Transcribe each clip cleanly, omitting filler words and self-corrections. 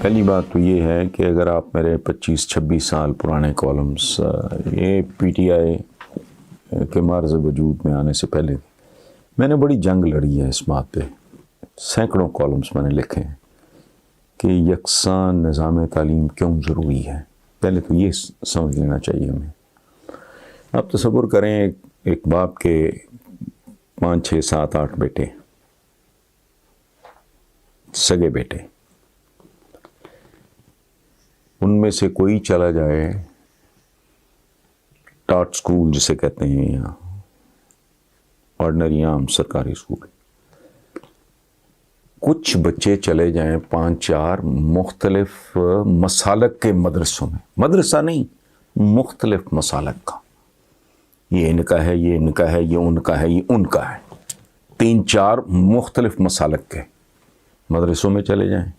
پہلی بات تو یہ ہے کہ اگر آپ میرے 25-26 سال پرانے کالمز یہ پی ٹی آئی کے معرض وجود میں آنے سے پہلے میں نے بڑی جنگ لڑی ہے اس بات پہ. سینکڑوں کالمز میں نے لکھے ہیں کہ یکساں نظام تعلیم کیوں ضروری ہے. پہلے تو یہ سمجھ لینا چاہیے ہمیں. آپ تصور کریں ایک باپ کے 5, 6, 7, 8 بیٹے، سگے بیٹے، ان میں سے کوئی چلا جائے ٹاٹ سکول جسے کہتے ہیں یا آرڈنری عام سرکاری سکول، کچھ بچے چلے جائیں 5-4 مختلف مسالک کے مدرسوں میں، مدرسہ نہیں مختلف مسالک کا، یہ ان کا ہے، یہ ان کا ہے، یہ ان کا ہے، یہ ان کا ہے، 3-4 مختلف مسالک کے مدرسوں میں چلے جائیں.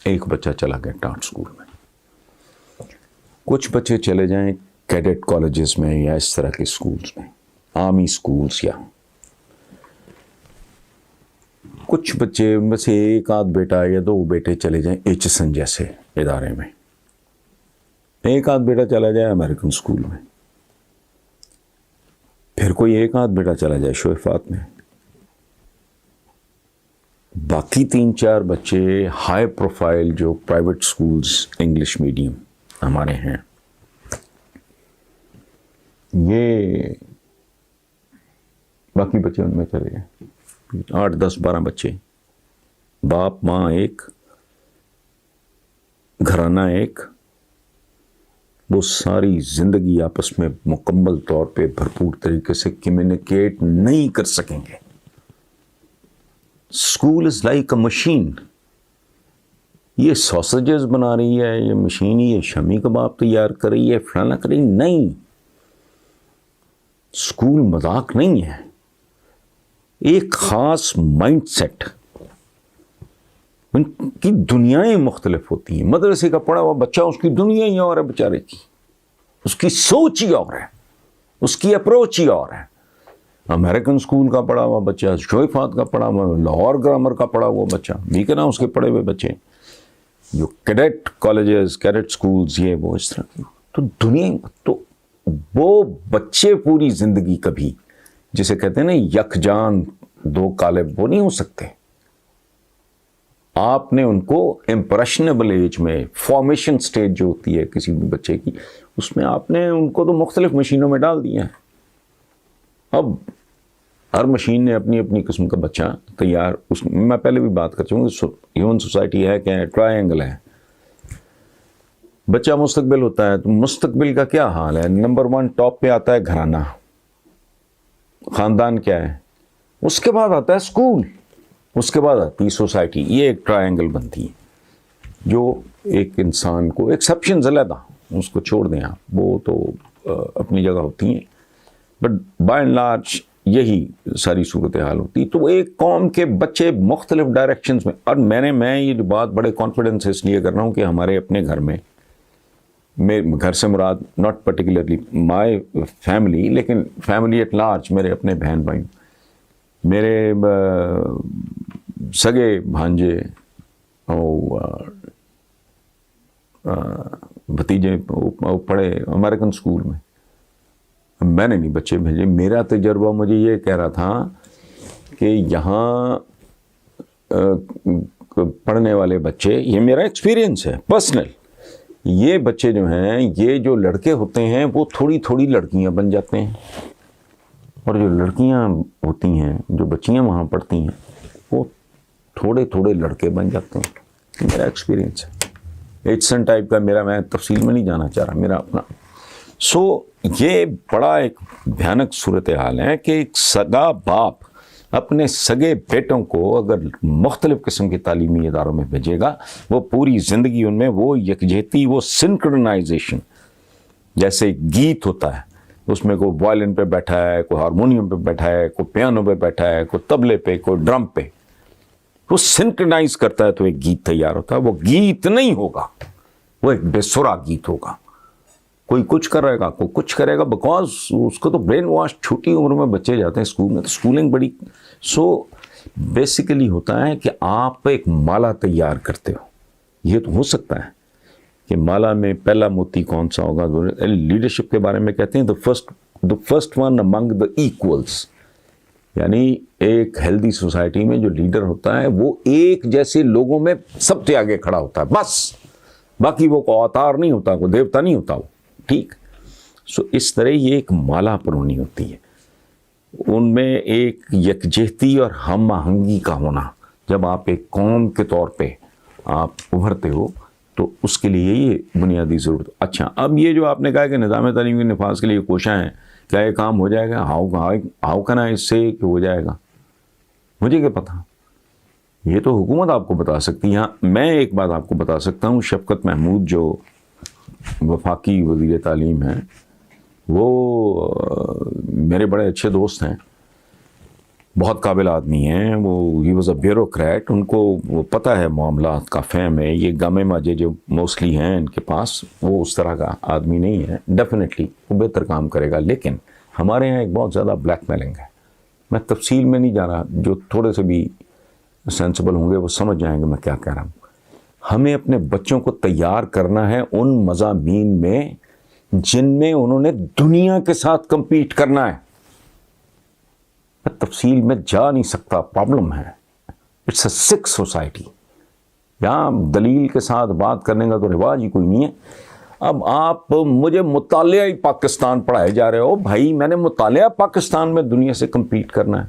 ایک بچہ چلا گیا ٹاٹ سکول میں. کچھ بچے چلے جائیں کیڈٹ کالجز میں یا اس طرح کے سکولز میں، آرمی سکولز، یا کچھ بچے ان میں سے ایک آدھ بیٹا یا 2 بیٹے چلے جائیں ایچ ایس این جیسے ادارے میں، ایک آدھ بیٹا چلا جائے امریکن سکول میں، پھر کوئی ایک آدھ بیٹا چلا جائے شویفات میں. باقی 3-4 بچے ہائی پروفائل جو پرائیویٹ سکولز انگلش میڈیم ہمارے ہیں، یہ باقی بچے ان میں چلے گئے 8, 10, 12 بچے، باپ ماں ایک، گھرانہ ایک، وہ ساری زندگی آپس میں مکمل طور پہ بھرپور طریقے سے کمیونیکیٹ نہیں کر سکیں گے. School is like a machine. یہ سوسیجز بنا رہی ہے، یہ مشین یہ شامی کباب تیار کر رہی ہے، فلانا کر رہی، نہیں. اسکول مذاق نہیں ہے. ایک خاص مائنڈ سیٹ، ان کی دنیایں مختلف ہوتی ہیں. مدرسے کا پڑھا ہوا بچہ اس کی دنیا ہی اور ہے بیچارے کی، اس کی سوچ ہی اور ہے، اس کی اپروچ ہی اور ہے. امریکن سکول کا پڑھا ہوا بچہ، شویفات کا پڑھا ہوا، لاہور گرامر کا پڑھا ہوا بچہ بھی کہنا، اس کے پڑھے ہوئے بچے جو کیڈٹ کالجز، کیڈٹ سکولز، یہ وہ اس طرح کی، تو دنیا تو وہ بچے پوری زندگی کبھی جسے کہتے ہیں نا یکجان 2 قالب، وہ نہیں ہو سکتے. آپ نے ان کو امپریشنیبل ایج میں، فارمیشن سٹیج جو ہوتی ہے کسی بھی بچے کی، اس میں آپ نے ان کو تو مختلف مشینوں میں ڈال دیا ہے. اب ہر مشین نے اپنی اپنی قسم کا بچہ تیار، اس میں پہلے بھی بات کر چکا ہوں، ہیومن سوسائٹی ہے کہ ٹرائنگل ہے. بچہ مستقبل ہوتا ہے تو مستقبل کا کیا حال ہے؟ نمبر 1 ٹاپ پہ آتا ہے گھرانہ، خاندان کیا ہے، اس کے بعد آتا ہے اسکول، اس کے بعد آتی ہے سوسائٹی. یہ ایک ٹرائنگل بنتی ہے جو ایک انسان کو، ایکسیپشنز علیحدہ اس کو چھوڑ دیں آپ، وہ تو اپنی جگہ ہوتی ہیں، بٹ بائی اینڈ لارج یہی ساری صورتحال ہوتی. تو ایک قوم کے بچے مختلف ڈائریکشنز میں، اور میں یہ بات بڑے کانفیڈنس اس لیے کر رہا ہوں کہ ہمارے اپنے گھر میں، گھر سے مراد ناٹ پرٹیکولرلی مائی فیملی، لیکن فیملی ایٹ لارج، میرے اپنے بہن بھائی، میرے سگے بھانجے اور بھتیجے پڑھے امریکن سکول میں. میں نے نہیں بچے بھیجے. میرا تجربہ مجھے یہ کہہ رہا تھا کہ یہاں پڑھنے والے بچے، یہ میرا ایکسپیرینس ہے پرسنل، یہ بچے جو ہیں، یہ جو لڑکے ہوتے ہیں وہ تھوڑی تھوڑی لڑکیاں بن جاتے ہیں، اور جو لڑکیاں ہوتی ہیں، جو بچیاں وہاں پڑھتی ہیں، وہ تھوڑے تھوڑے لڑکے بن جاتے ہیں. میرا ایکسپیرینس ہے ایچسن ٹائپ کا، میں تفصیل میں نہیں جانا چاہ رہا، میرا اپنا. یہ بڑا ایک بھیانک صورتحال ہے کہ ایک سگا باپ اپنے سگے بیٹوں کو اگر مختلف قسم کے تعلیمی اداروں میں بھیجے گا، وہ پوری زندگی ان میں وہ یکجہتی، وہ سنکرونائزیشن، جیسے گیت ہوتا ہے اس میں کوئی وائلن پہ بیٹھا ہے، کوئی ہارمونیم پہ بیٹھا ہے، کوئی پیانو پہ بیٹھا ہے، کوئی طبلے پہ، کوئی ڈرم پہ، وہ سنکرونائز کرتا ہے تو ایک گیت تیار ہوتا ہے. وہ گیت نہیں ہوگا، وہ ایک بے سرا گیت ہوگا. کوئی کچھ کرے گا، کوئی کچھ کرے گا، بیکاز اس کو تو برین واش، چھوٹی عمر میں بچے جاتے ہیں اسکول میں، تو اسکولنگ بڑی. بیسیکلی ہوتا ہے کہ آپ ایک مالا تیار کرتے ہو، یہ تو ہو سکتا ہے کہ مالا میں پہلا موتی کون سا ہوگا. لیڈرشپ کے بارے میں کہتے ہیں the first one among the equals. یعنی ایک ہیلدی سوسائٹی میں جو لیڈر ہوتا ہے وہ ایک جیسے لوگوں میں سب سے آگے کھڑا ہوتا ہے بس, باقی وہ کوئی اوتار نہیں ہوتا, کوئی دیوتا نہیں ہوتا وہ, ٹھیک. سو اس طرح یہ ایک مالا پرونی ہوتی ہے, ان میں ایک یکجہتی اور ہم آہنگی کا ہونا. جب آپ ایک قوم کے طور پہ آپ ابھرتے ہو تو اس کے لیے یہ بنیادی ضرورت. اچھا, اب یہ جو آپ نے کہا کہ نظام تعلیم کے نفاذ کے لیے کوشاں ہیں, کیا یہ کام ہو جائے گا؟ ہاؤ کنا اس سے کہ ہو جائے گا, مجھے کیا پتا, یہ تو حکومت آپ کو بتا سکتی ہے. میں ایک بات آپ کو بتا سکتا ہوں, شفقت محمود جو وفاقی وزیر تعلیم ہیں وہ میرے بڑے اچھے دوست ہیں, بہت قابل آدمی ہیں وہ. ہی واز اے بیوروکریٹ, ان کو وہ پتہ ہے معاملات کا فہم ہے. یہ گامے ماجے جو موسٹلی ہیں ان کے پاس, وہ اس طرح کا آدمی نہیں ہے. ڈیفینیٹلی وہ بہتر کام کرے گا, لیکن ہمارے یہاں ایک بہت زیادہ بلیک میلنگ ہے. میں تفصیل میں نہیں جا رہا, جو تھوڑے سے بھی سینسیبل ہوں گے وہ سمجھ جائیں گے میں کیا کہہ رہا ہوں. ہمیں اپنے بچوں کو تیار کرنا ہے ان مضامین میں جن میں انہوں نے دنیا کے ساتھ کمپیٹ کرنا ہے. میں تفصیل میں جا نہیں سکتا, پرابلم ہے. اٹس اے سک سوسائٹی. یہاں دلیل کے ساتھ بات کرنے کا تو رواج ہی کوئی نہیں ہے. اب آپ مجھے مطالعہ پاکستان پڑھائے جا رہے ہو. بھائی میں نے مطالعہ پاکستان میں دنیا سے کمپیٹ کرنا ہے.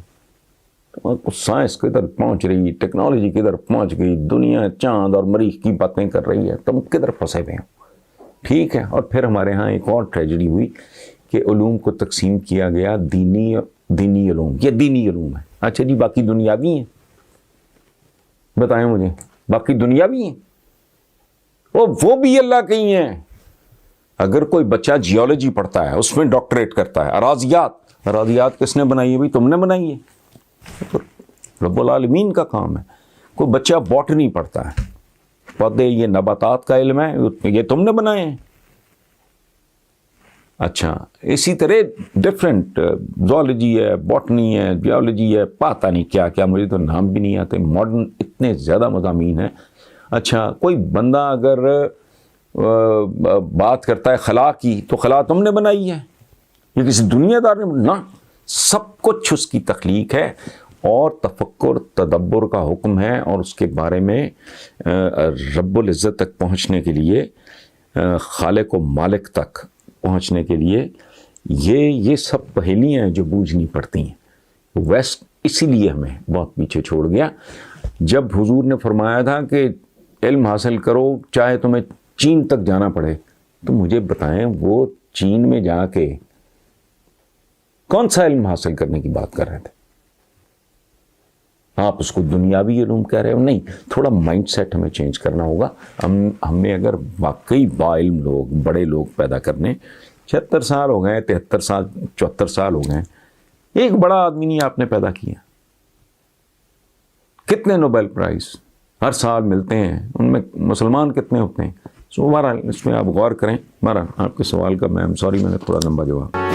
سائنس کدھر پہنچ رہی, ٹیکنالوجی کدھر پہنچ گئی, دنیا چاند اور مریخ کی باتیں کر رہی ہے, تم کدھر پھنسے ہوئے ہو. ٹھیک ہے. اور پھر ہمارے ہاں ایک اور ٹریجڈی ہوئی کہ علوم کو تقسیم کیا گیا دینی علوم. یہ دینی علوم ہے. اچھا جی, باقی دنیاوی ہیں, بتائیں مجھے, باقی دنیاوی ہیں وہ بھی اللہ کے ہی ہیں. اگر کوئی بچہ جیولوجی پڑھتا ہے, اس میں ڈاکٹریٹ کرتا ہے, اراضیات کس نے بنائی ہے؟ بھائی تم نے بنائی ہے, رب العالمین کا کام ہے. کوئی بچہ باٹنی پڑھتا ہے, پودے یہ نباتات کا علم ہے, یہ تم نے بنائے ہیں. اچھا, اسی طرح ڈفرینٹ زوالوجی ہے, باٹنی ہے, بیولوجی ہے, پتہ نہیں کیا کیا, مجھے تو نام بھی نہیں آتے. ماڈرن اتنے زیادہ مضامین ہیں. اچھا, کوئی بندہ اگر بات کرتا ہے خلا کی, تو خلا تم نے بنائی ہے, یہ کسی دنیا دار نے نہ, سب کچھ اس کی تخلیق ہے. اور تفکر تدبر کا حکم ہے, اور اس کے بارے میں رب العزت تک پہنچنے کے لیے, خالق و مالک تک پہنچنے کے لیے یہ سب پہیلیاں ہیں جو بوجھنی پڑتی ہیں. ویسٹ اسی لیے ہمیں بہت پیچھے چھوڑ گیا. جب حضور نے فرمایا تھا کہ علم حاصل کرو چاہے تمہیں چین تک جانا پڑے, تو مجھے بتائیں وہ چین میں جا کے کون سا علم حاصل کرنے کی بات کر رہے تھے؟ آپ اس کو دنیاوی علوم کہہ رہے ہو. نہیں, تھوڑا مائنڈ سیٹ ہمیں چینج کرنا ہوگا. ہم نے اگر واقعی با علم لوگ, بڑے لوگ پیدا کرنے, 76 سال ہو گئے, 73 سال 74 سال ہو گئے, ایک بڑا آدمی نہیں آپ نے پیدا کیا. کتنے نوبل پرائز ہر سال ملتے ہیں, ان میں مسلمان کتنے ہوتے ہیں؟ سو بہرحال اس میں آپ غور کریں. بہرحال آپ کے سوال کا میں سوری میں نے تھوڑا لمبا جواب